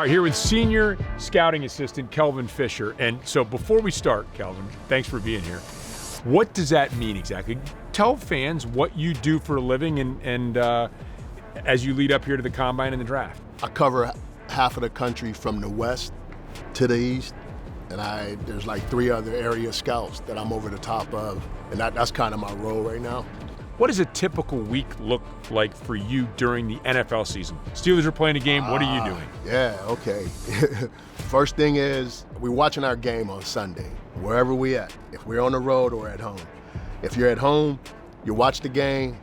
All right, here with senior scouting assistant Kelvin Fisher. And so before we start, Kelvin, thanks for being here. What does that mean exactly? Tell fans what you do for a living and as you lead up here to the combine and the draft. I cover half of the country from the west to the east, and there's like 3 other area scouts that I'm over the top of, and that's kind of my role right now. What does a typical week look like for you during the NFL season? Steelers are playing a game. What are you doing? Yeah, okay. First thing is we're watching our game on Sunday, wherever we at. If we're on the road or at home. If you're at home, you watch the game,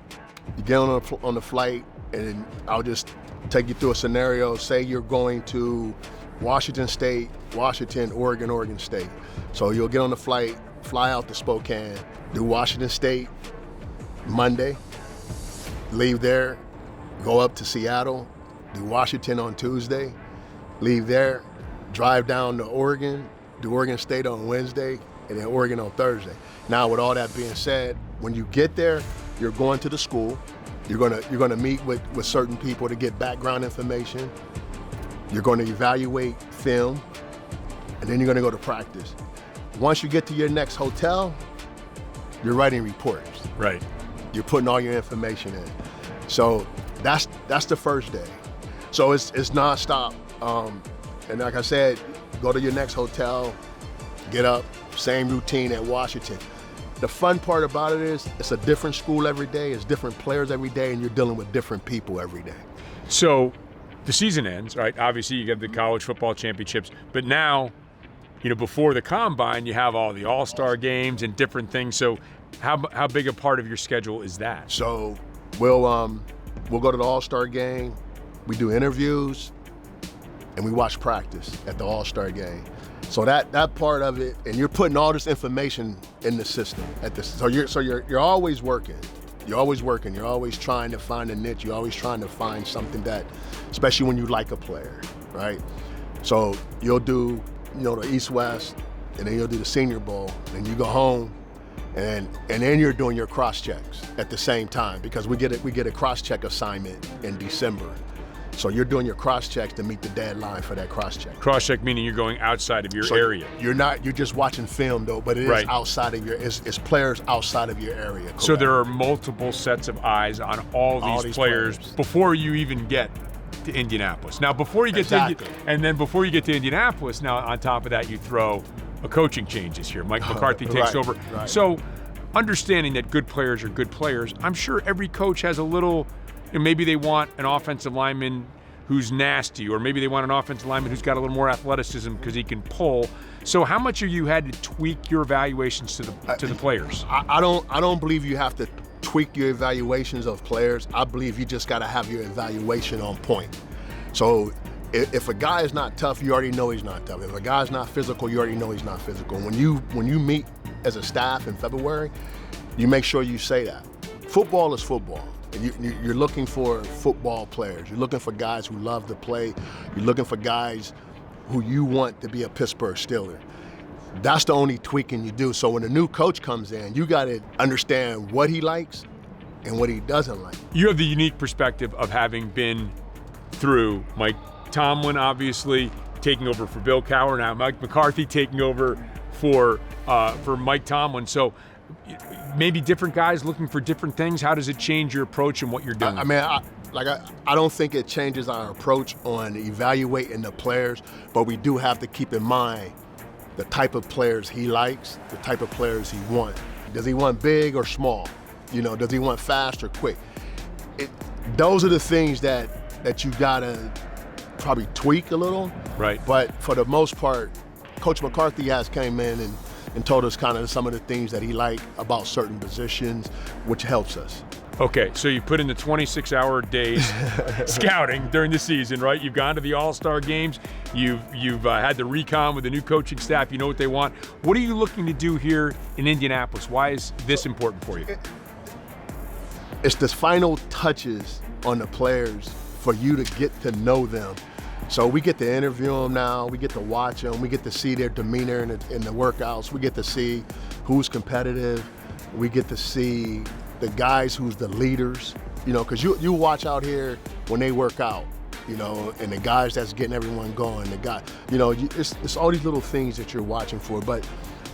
you get on the flight, and I'll just take you through a scenario. Say you're going to Washington State, Washington, Oregon, Oregon State. So you'll get on the flight, fly out to Spokane, do Washington State Monday, leave there, go up to Seattle, do Washington on Tuesday, leave there, drive down to Oregon, do Oregon State on Wednesday, and then Oregon on Thursday. Now, with all that being said, when you get there, you're going to the school. You're gonna meet with certain people to get background information. You're going to evaluate film, and then you're gonna go to practice. Once you get to your next hotel, you're writing reports. Right. You're putting all your information in. So that's the first day. So it's nonstop. And like I said, go to your next hotel, get up, same routine at Washington. The fun part about it is it's a different school every day, it's different players every day, and you're dealing with different people every day. So the season ends, right? Obviously you get the college football championships, but now, before the combine, you have all the all-star games and different things. So how big a part of your schedule is that? So we'll go to the all-star game, we do interviews, and we watch practice at the all-star game. So that part of it, and you're putting all this information in the system so you're always working. You're always working. You're always trying to find a niche. You're always trying to find something that, especially when you like a player, right? So you'll do, the East-West, and then you'll do the Senior Bowl, and you go home, and then you're doing your cross-checks at the same time, because we get a cross-check assignment in December. So you're doing your cross-checks to meet the deadline for that cross-check. Cross-check meaning you're going outside of your area. You're just watching film though, but it is outside of it's players outside of your area. Correct? So there are multiple sets of eyes on all these players before you even get to Indianapolis. Now before you get to Indianapolis, now on top of that you throw a coaching change this year. Mike McCarthy takes over. Right. So understanding that good players are good players, I'm sure every coach has a little, maybe they want an offensive lineman who's nasty, or maybe they want an offensive lineman who's got a little more athleticism because he can pull. So how much have you had to tweak your evaluations to the players? I don't believe you have to tweak your evaluations of players. I believe you just got to have your evaluation on point. So if a guy is not tough, you already know he's not tough. If a guy's not physical, you already know he's not physical. When you meet as a staff in February, you make sure you say that. Football is football. You're looking for football players. You're looking for guys who love to play. You're looking for guys who you want to be a Pittsburgh Steeler. That's the only tweaking you do. So when a new coach comes in, you got to understand what he likes and what he doesn't like. You have the unique perspective of having been through Mike Tomlin, obviously, taking over for Bill Cowher, now Mike McCarthy taking over for Mike Tomlin. So maybe different guys looking for different things. How does it change your approach and what you're doing? I don't think it changes our approach on evaluating the players, but we do have to keep in mind the type of players he likes, the type of players he wants. Does he want big or small? Does he want fast or quick? Those are the things that you gotta probably tweak a little. Right. But for the most part, Coach McCarthy has came in and told us kind of some of the things that he liked about certain positions, which helps us. Okay, so you put in the 26-hour days scouting during the season, right? You've gone to the All-Star games. You've had the recon with the new coaching staff. You know what they want. What are you looking to do here in Indianapolis? Why is this important for you? It's the final touches on the players for you to get to know them. So we get to interview them now. We get to watch them. We get to see their demeanor in the workouts. We get to see who's competitive. We get to see the guys who's the leaders, because you watch out here when they work out. and the guys that's getting everyone going. It's all these little things that you're watching for. But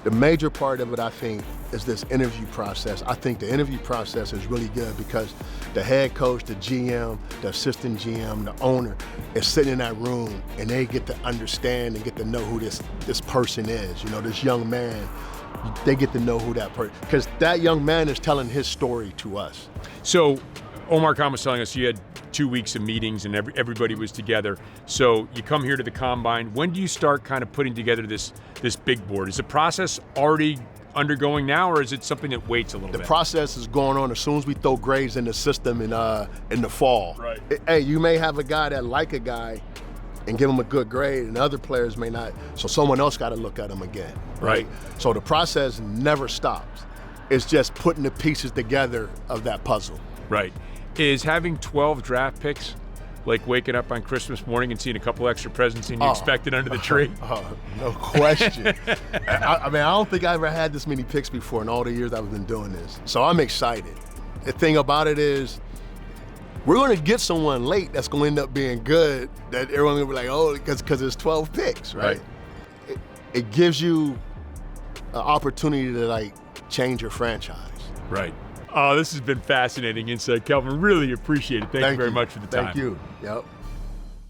the major part of it, I think, is this interview process. I think the interview process is really good because the head coach, the GM, the assistant GM, the owner is sitting in that room and they get to understand and get to know who this person is. This young man, they get to know who that person, because that young man is telling his story to us. So Omar Khan was telling us you had 2 weeks of meetings and everybody was together. So you come here to the combine. When do you start kind of putting together this big board? Is the process already undergoing now, or is it something that waits a little bit? The process is going on as soon as we throw grades in the system in the fall. Right. Hey, you may have a guy that like a guy and give him a good grade, and other players may not, so someone else got to look at him again. Right. So the process never stops. It's just putting the pieces together of that puzzle. Right. Is having 12 draft picks like waking up on Christmas morning and seeing a couple extra presents than you expected under the tree? No question. I don't think I ever had this many picks before in all the years I've been doing this. So I'm excited. The thing about it is, we're going to get someone late that's going to end up being good, that everyone's going to be like, oh, because it's 12 picks, right? It gives you an opportunity to, change your franchise. Right. Oh, this has been fascinating insight, Kelvin. Really appreciate it. Thank you very much for the time. Thank you. Yep.